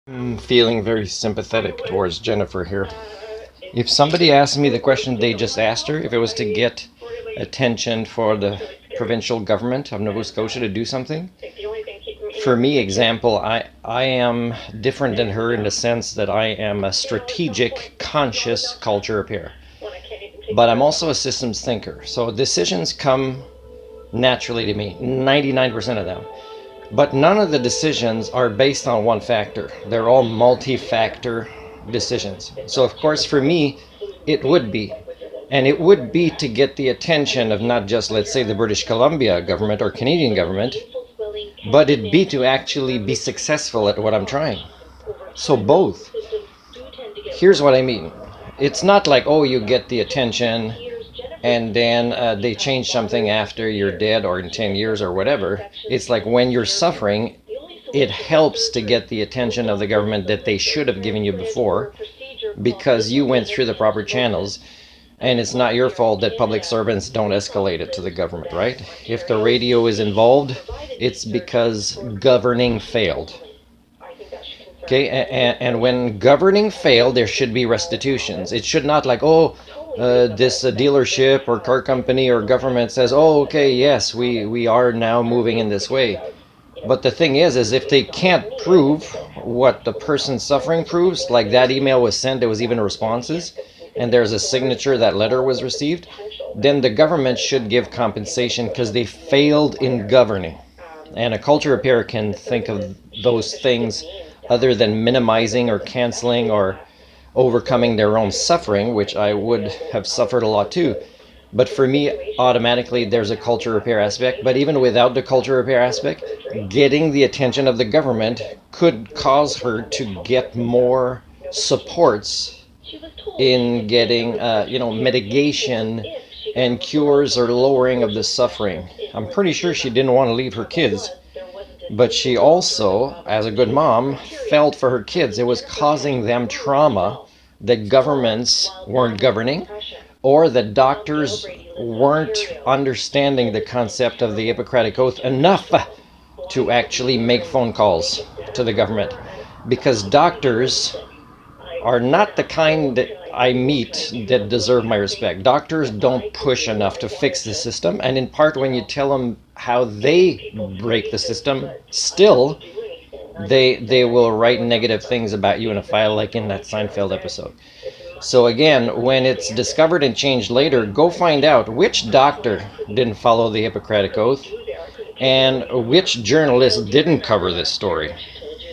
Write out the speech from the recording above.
I'm feeling very sympathetic towards Jennifer here. If somebody asked me the question they just asked her, if it was to get attention for the provincial government of Nova Scotia to do something, for me, example, I am different than her in the sense that I am a strategic, conscious culture repair. But I'm also a systems thinker. So decisions come naturally to me, 99% of them. But none of the decisions are based on one factor. They're all multi-factor decisions. So of course for me, it would be. And it would be to get the attention of not just, let's say, the British Columbia government or Canadian government, but it'd be to actually be successful at what I'm trying. So both. Here's what I mean. It's not like, oh, you get the attention and then they change something after you're dead or in 10 years or whatever. It's like when you're suffering, it helps to get the attention of the government that they should have given you before because you went through the proper channels. And it's not your fault that public servants don't escalate it to the government, right? If the radio is involved, it's because governing failed. Okay, and when governing failed, there should be restitutions. It should not like, oh, this dealership or car company or government says, oh, okay, yes, we are now moving in this way. But the thing is if they can't prove what the person suffering proves, like that email was sent, there was even responses, and there's a signature that letter was received, then the government should give compensation because they failed in governing. And a culture repair can think of those things other than minimizing or canceling or overcoming their own suffering, which I would have suffered a lot too. But for me, automatically, there's a culture repair aspect. But even without the culture repair aspect, getting the attention of the government could cause her to get more supports in getting, mitigation and cures or lowering of the suffering. I'm pretty sure she didn't want to leave her kids. But she also, as a good mom, felt for her kids. It was causing them trauma that governments weren't governing, or that doctors weren't understanding the concept of the Hippocratic Oath enough to actually make phone calls to the government. Because doctors are not the kind that I meet that deserve my respect. Doctors don't push enough to fix the system, and in part when you tell them how they break the system, still they will write negative things about you in a file, like in that Seinfeld episode. So again, when it's discovered and changed later, go find out which doctor didn't follow the Hippocratic Oath and which journalist didn't cover this story.